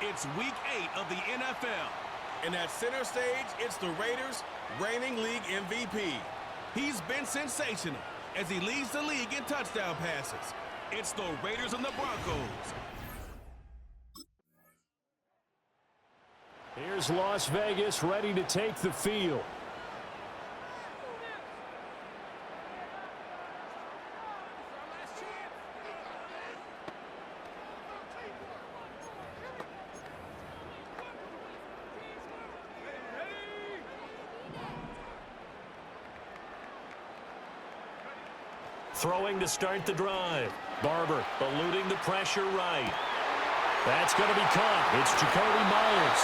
It's Week 8 of the NFL. And at center stage, it's the Raiders' reigning league MVP. He's been sensational as he leads the league in touchdown passes. It's the Raiders and the Broncos. Here's Las Vegas ready to take the field. Throwing to start the drive. Barber eluding the pressure right. That's going to be caught. It's Jacoby Myers.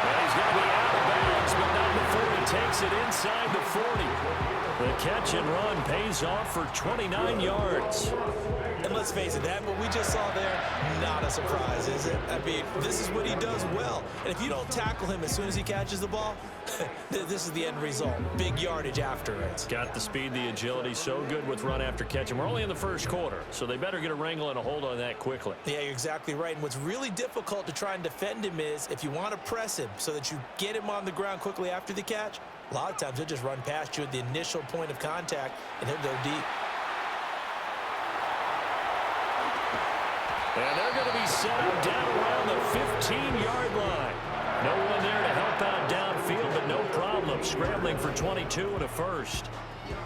And he's going to be out of bounds, but not before he takes it inside the 40. The catch and run pays off for 29 yards. And let's face it, that what we just saw there, not a surprise, is it? I mean, this is what he does well. And if you don't tackle him as soon as he catches the ball, this is the end result. Big yardage after it. Got the speed, the agility, so good with run after catch. And we're only in the first quarter, so they better get a wrangle and a hold on that quickly. Yeah, you're exactly right. And what's really difficult to try and defend him is if you want to press him so that you get him on the ground quickly after the catch, a lot of times he'll just run past you at the initial point of contact, and he'll go deep. And they're going to be set up down around the 15-yard line. No one there to help out downfield, but no problem. Scrambling for 22 and a first.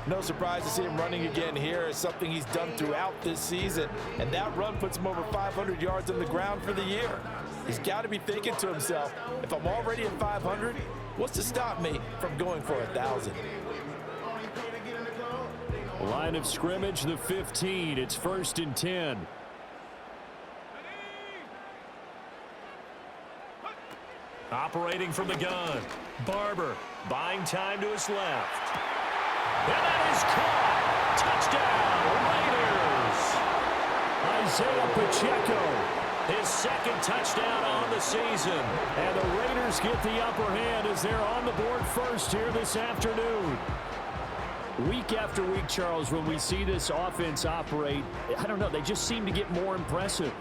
No surprise to see him running again here. It's something he's done throughout this season. And that run puts him over 500 yards on the ground for the year. He's got to be thinking to himself, if I'm already at 500, what's to stop me from going for 1,000? Line of scrimmage, the 15. It's 1st and 10. Operating from the gun. Barber buying time to his left. And that is caught. Touchdown, Raiders. Isaiah Pacheco, his second touchdown on the season. And the Raiders get the upper hand as they're on the board first here this afternoon. Week after week, Charles, when we see this offense operate, I don't know, they just seem to get more impressive.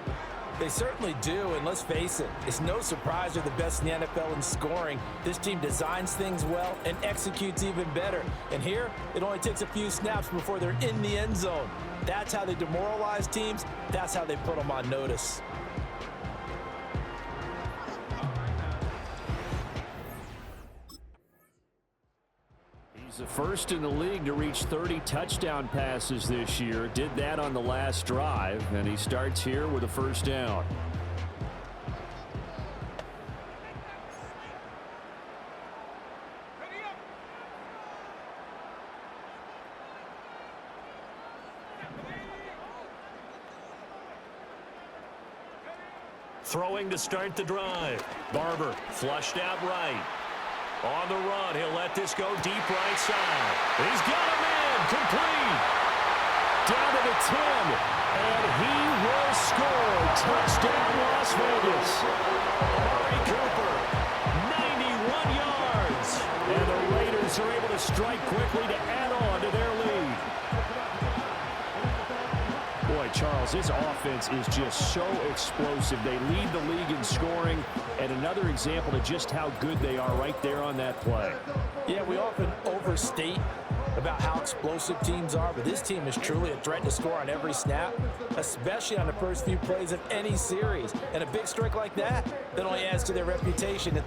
They certainly do, and let's face it, it's no surprise they're the best in the NFL in scoring. This team designs things well and executes even better. And here, it only takes a few snaps before they're in the end zone. That's how they demoralize teams. That's how they put them on notice. He's the first in the league to reach 30 touchdown passes this year. Did that on the last drive, and he starts here with a first down. Throwing to start the drive. Barber flushed out right. On the run, he'll let this go deep right side. He's got him in, complete. Down to the 10, and he will score. Touchdown, Las Vegas. Murray Cooper, 91 yards. And the Raiders are able to strike quickly to add on to their lead. Boy, Charles, this offense is just so explosive. They lead the league in scoring, and another example of just how good they are right there on that play. Yeah, we often overstate about how explosive teams are, but this team is truly a threat to score on every snap, especially on the first few plays of any series. And a big strike like that only adds to their reputation. The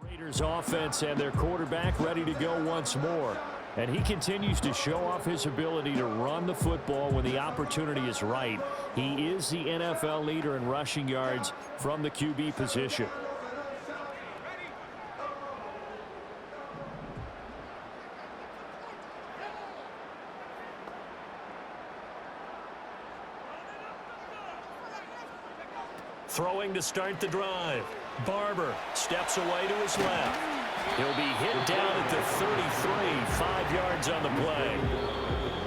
Raiders offense and their quarterback ready to go once more. And he continues to show off his ability to run the football when the opportunity is right. He is the NFL leader in rushing yards from the QB position. Throwing to start the drive. Barber steps away to his left. He'll be hit down at the 33, 5 yards on the play.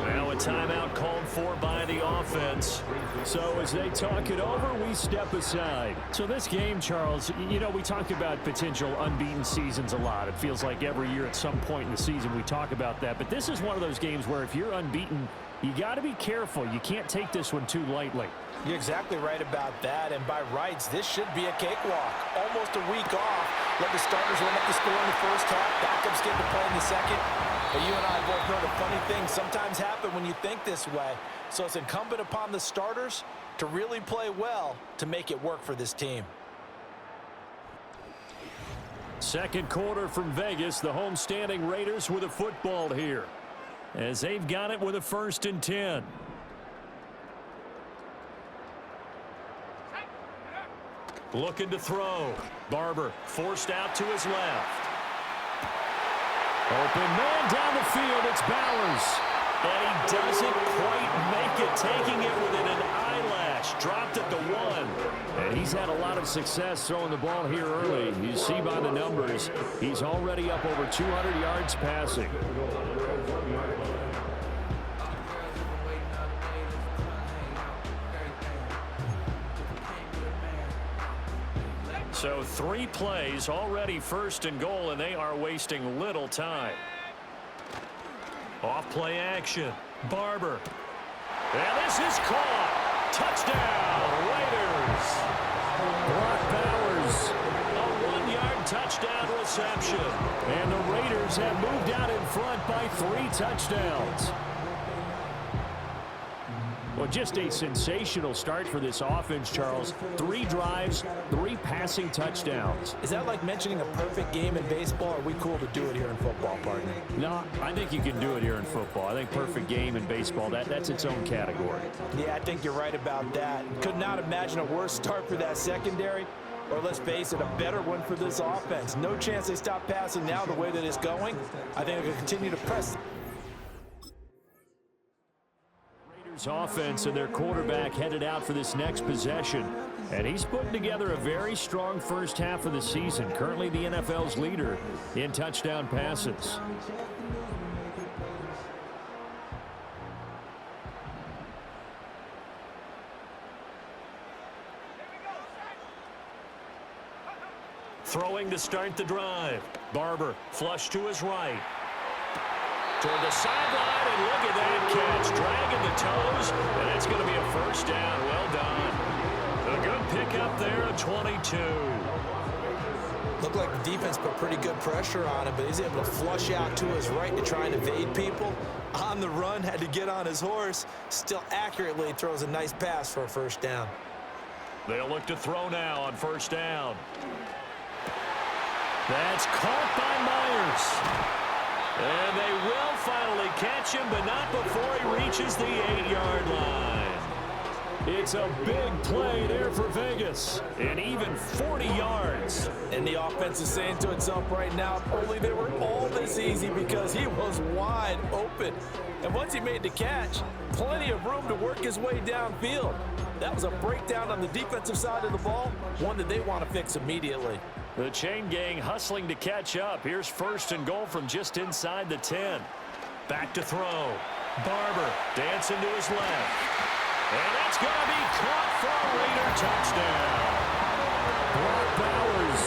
Now a timeout called for by the offense. So as they talk it over, we step aside. So this game, Charles, you know, we talk about potential unbeaten seasons a lot. It feels like every year at some point in the season we talk about that. But this is one of those games where if you're unbeaten, you got to be careful. You can't take this one too lightly. You're exactly right about that, and by rights, this should be a cakewalk. Almost a week off. Let the starters run up the score in the first half. Backups get to play in the second. But you and I both know the funny things sometimes happen when you think this way. So it's incumbent upon the starters to really play well to make it work for this team. Second quarter from Vegas, the homestanding Raiders with a football here, as they've got it with a 1st and 10. Looking to throw. Barber forced out to his left. Open man down the field. It's Bowers. And he doesn't quite make it, taking it within an eyelash. Dropped at the 1. And he's had a lot of success throwing the ball here early. You see by the numbers, he's already up over 200 yards passing. So 3 plays, already 1st and goal, and they are wasting little time. Off play action. Barber. And this is caught. Touchdown, Raiders. Brock Bowers. A 1-yard touchdown reception. And the Raiders have moved out in front by 3 touchdowns. Well, just a sensational start for this offense, Charles. 3 drives, 3 passing touchdowns. Is that like mentioning a perfect game in baseball, or are we cool to do it here in football, partner? No, I think you can do it here in football. I think perfect game in baseball, that's its own category. Yeah, I think you're right about that. Could not imagine a worse start for that secondary, or let's face it, a better one for this offense. No chance they stop passing now the way that it's going. I think they'll continue to press. Offense and their quarterback headed out for this next possession, and he's putting together a very strong first half of the season, currently the NFL's leader in touchdown passes. Throwing to start the drive. Barber flush to his right. Toward the sideline, and look at that catch. Dragging the toes, and it's going to be a 1st down. Well done. A good pickup there at 22. Looked like the defense put pretty good pressure on him, but he's able to flush out to his right to try and evade people. On the run, had to get on his horse. Still accurately throws a nice pass for a 1st down. They'll look to throw now on 1st down. That's caught by Myers. And they will finally catch him, but not before he reaches the 8-yard line. It's a big play there for Vegas. And even 40 yards. And the offense is saying to itself right now, if only they were all this easy, because he was wide open. And once he made the catch, plenty of room to work his way downfield. That was a breakdown on the defensive side of the ball, one that they want to fix immediately. The chain gang hustling to catch up. Here's 1st and goal from just inside the 10. Back to throw. Barber dancing to his left. And it's going to be caught for a Raider touchdown. Brock Bowers,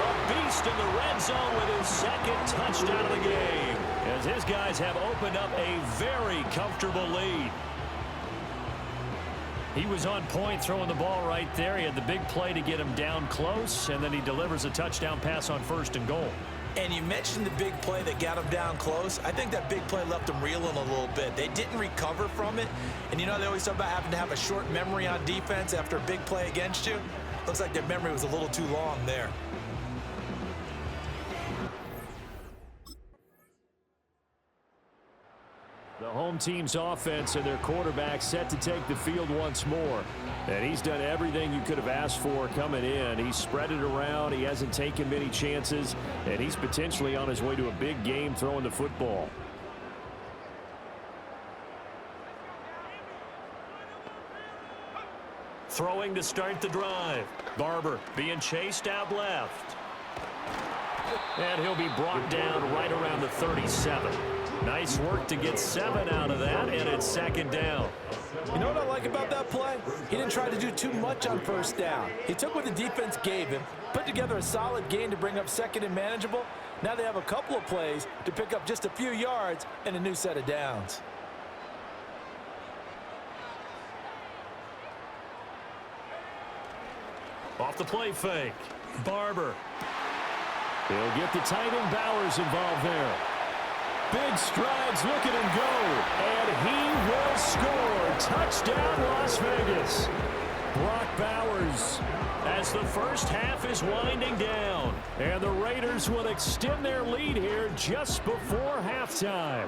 a beast in the red zone with his 2nd touchdown of the game, as his guys have opened up a very comfortable lead. He was on point throwing the ball right there. He had the big play to get him down close, and then he delivers a touchdown pass on 1st and goal. And you mentioned the big play that got him down close. I think that big play left them reeling a little bit. They didn't recover from it. And you know, they always talk about having to have a short memory on defense after a big play against you. Looks like their memory was a little too long there. The home team's offense and their quarterback set to take the field once more. And he's done everything you could have asked for coming in. He's spread it around. He hasn't taken many chances. And he's potentially on his way to a big game throwing the football. Throwing to start the drive. Barber being chased out left. And he'll be brought down right around the 37. Nice work to get 7 out of that, and it's second down. You know what I like about that play? He didn't try to do too much on first down. He took what the defense gave him, put together a solid gain to bring up second and manageable. Now they have a couple of plays to pick up just a few yards and a new set of downs. Off the play fake. Barber. He'll get the tight end Bowers involved there. Big strides, look at him go. And he will score. Touchdown, Las Vegas. Brock Bowers. As the first half is winding down. And the Raiders will extend their lead here just before halftime.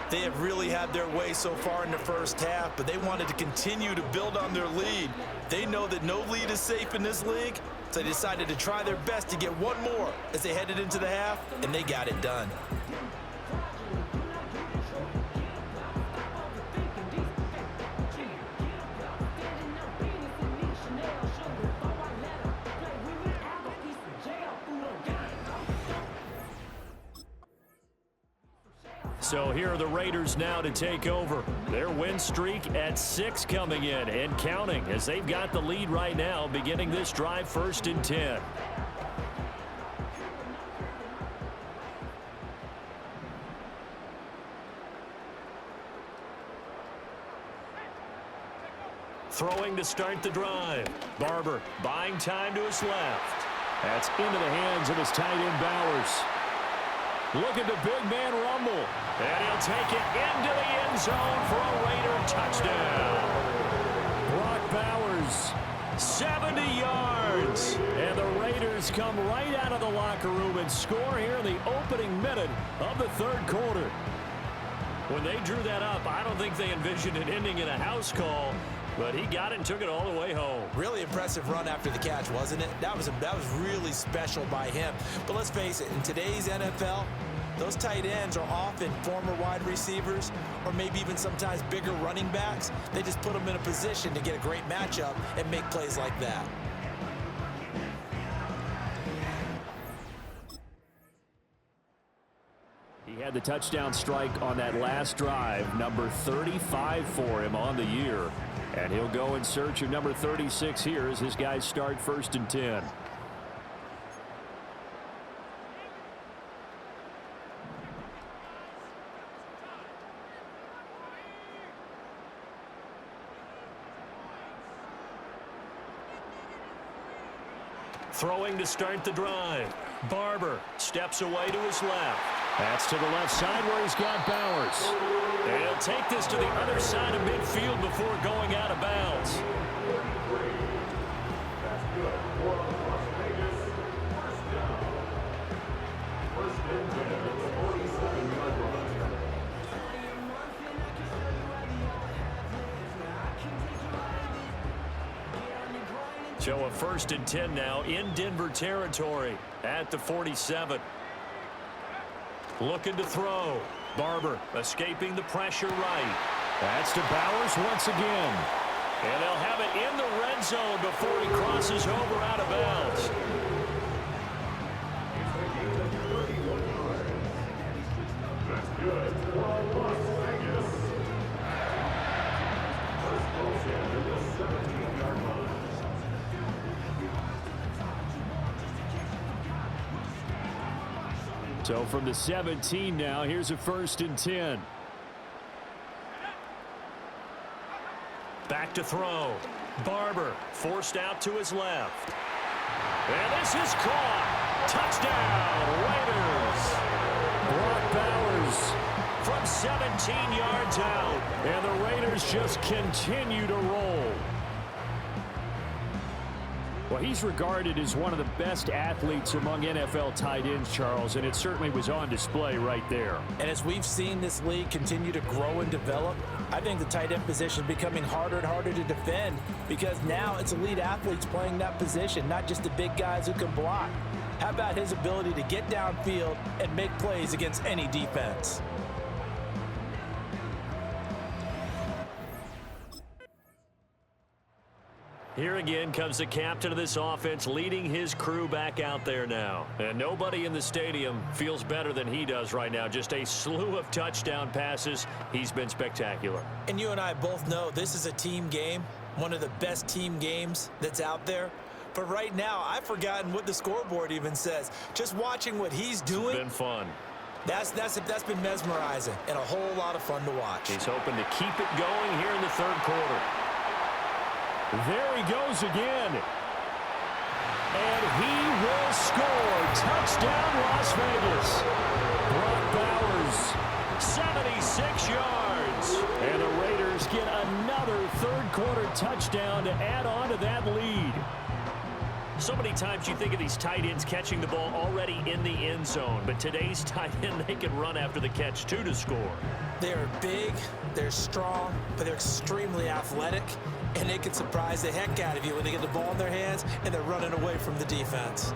They have really had their way so far in the first half, but they wanted to continue to build on their lead. They know that no lead is safe in this league, so they decided to try their best to get one more as they headed into the half, and they got it done. So here are the Raiders now to take over. Their win streak at 6 coming in and counting as they've got the lead right now beginning this drive 1st and 10. Throwing to start the drive. Barber buying time to his left. That's into the hands of his tight end Bowers. Look at the big man rumble. And he'll take it into the end zone for a Raider touchdown. Brock Bowers. 70 yards. And the Raiders come right out of the locker room and score here in the opening minute of the third quarter. When they drew that up, I don't think they envisioned it ending in a house call, but he got it and took it all the way home. Really impressive run after the catch, wasn't it? That was really special by him. But let's face it, in today's NFL, those tight ends are often former wide receivers or maybe even sometimes bigger running backs. They just put them in a position to get a great matchup and make plays like that. He had the touchdown strike on that last drive, number 35 for him on the year. And he'll go in search of number 36 here as his guys start 1st and 10. Throwing to start the drive. Barber steps away to his left. That's to the left side where he's got Bowers. And he'll take this to the other side of midfield before going out of bounds. So a 1st and 10 now in Denver territory at the 47. Looking to throw. Barber escaping the pressure right. That's to Bowers once again. And they'll have it in the red zone before he crosses over out of bounds. So from the 17 now, here's a 1st and 10. Back to throw. Barber forced out to his left. And this is caught. Touchdown, Brock Raiders. Bowers From 17 yards out. And the Raiders just continue to roll. Well, he's regarded as one of the best athletes among NFL tight ends, Charles, and it certainly was on display right there. And as we've seen this league continue to grow and develop, I think the tight end position is becoming harder and harder to defend because now it's elite athletes playing that position, not just the big guys who can block. How about his ability to get downfield and make plays against any defense? Here again comes the captain of this offense leading his crew back out there now. And nobody in the stadium feels better than he does right now. Just a slew of touchdown passes. He's been spectacular. And you and I both know this is a team game, one of the best team games that's out there. But right now, I've forgotten what the scoreboard even says. Just watching what he's doing. It's been fun. That's been mesmerizing and a whole lot of fun to watch. He's hoping to keep it going here in the third quarter. There he goes again. And he will score. Touchdown, Las Vegas. Brock Bowers, 76 yards. And the Raiders get another third quarter touchdown to add on to that lead. So many times you think of these tight ends catching the ball already in the end zone. But today's tight end, they can run after the catch, too, to score. They're big, they're strong, but they're extremely athletic. And they can surprise the heck out of you when they get the ball in their hands and they're running away from the defense.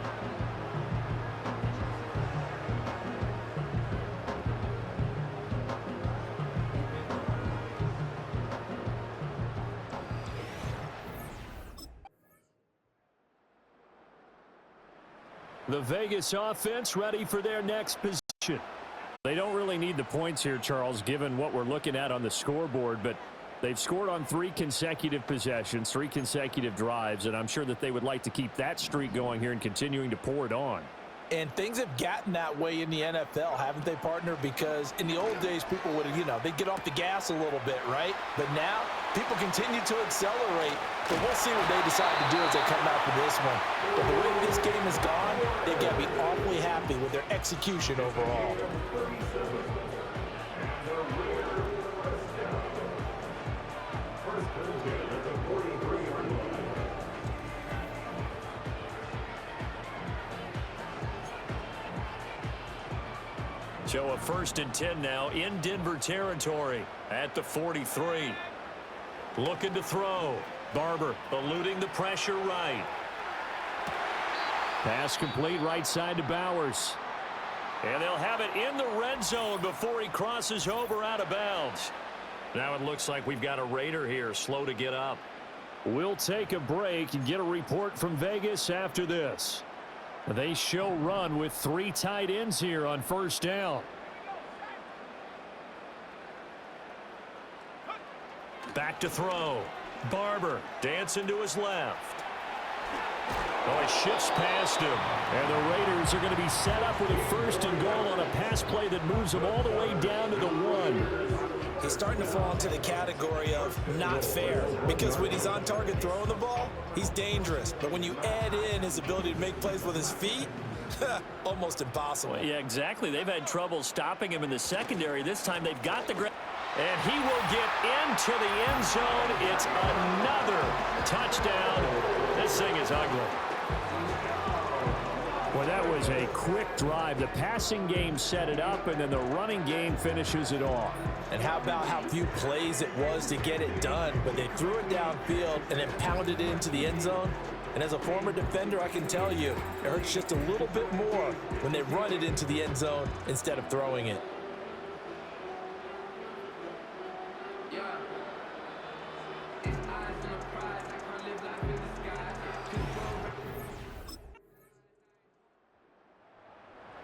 The Vegas offense ready for their next position. They don't really need the points here, Charles, given what we're looking at on the scoreboard, but they've scored on 3 consecutive possessions, 3 consecutive drives, and I'm sure that they would like to keep that streak going here and continuing to pour it on. And things have gotten that way in the NFL, haven't they, partner? Because in the old days, people would, they'd get off the gas a little bit, right? But now, people continue to accelerate. But we'll see what they decide to do as they come out for this one. But the way this game has gone, they've got to be awfully happy with their execution overall. So a 1st and 10 now in Denver territory at the 43. Looking to throw. Barber eluding the pressure right. Pass complete right side to Bowers. And they'll have it in the red zone before he crosses over out of bounds. Now it looks like we've got a Raider here slow to get up. We'll take a break and get a report from Vegas after this. They show run with 3 tight ends here on 1st down. Back to throw. Barber dancing to his left. Oh, it shifts past him. And the Raiders are going to be set up with a 1st and goal on a pass play that moves them all the way down to the 1. He's starting to fall into the category of not fair, because when he's on target throwing the ball, he's dangerous. But when you add in his ability to make plays with his feet, almost impossible. Well, yeah, exactly. They've had trouble stopping him in the secondary. This time they've got the grip. And he will get into the end zone. It's another touchdown. This thing is ugly. Well, that was a quick drive. The passing game set it up, and then the running game finishes it off. And how about how few plays it was to get it done, but they threw it downfield and then pounded it into the end zone. And as a former defender, I can tell you, it hurts just a little bit more when they run it into the end zone instead of throwing it.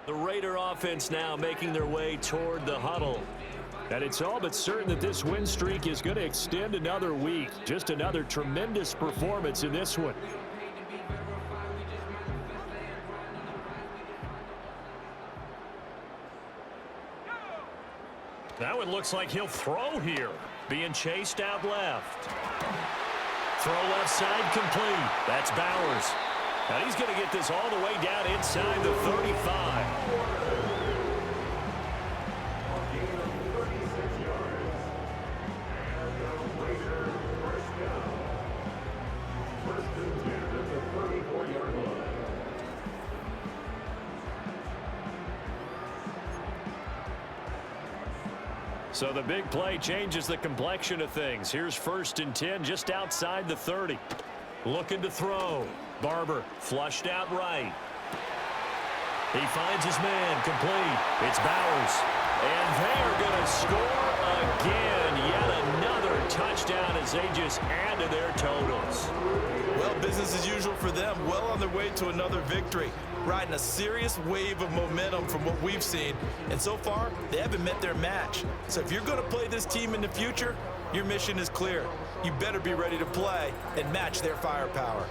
The Raider offense now making their way toward the huddle. And it's all but certain that this win streak is going to extend another week. Just another tremendous performance in this one. Now it looks like he'll throw here. Being chased out left. Throw left side complete. That's Bowers. And he's going to get this all the way down inside the 35. So the big play changes the complexion of things. Here's 1st and 10 just outside the 30. Looking to throw. Barber flushed out right. He finds his man complete. It's Bowers. And they're going to score again. Yet another touchdown as they just add to their totals. Well, business as usual for them. Well on their way to another victory. Riding a serious wave of momentum from what we've seen. And so far, they haven't met their match. So if you're going to play this team in the future, your mission is clear. You better be ready to play and match their firepower.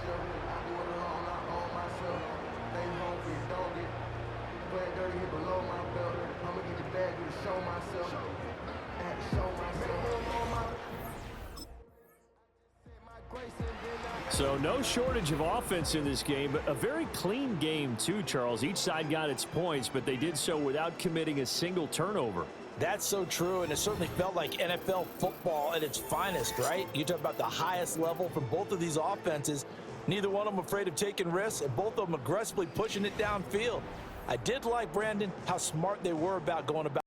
So no shortage of offense in this game, but a very clean game too, Charles. Each side got its points, but they did so without committing a single turnover. That's so true, and it certainly felt like NFL football at its finest, right? You talk about the highest level from both of these offenses. Neither one of them afraid of taking risks, and both of them aggressively pushing it downfield. I did like, Brandon, how smart they were about going about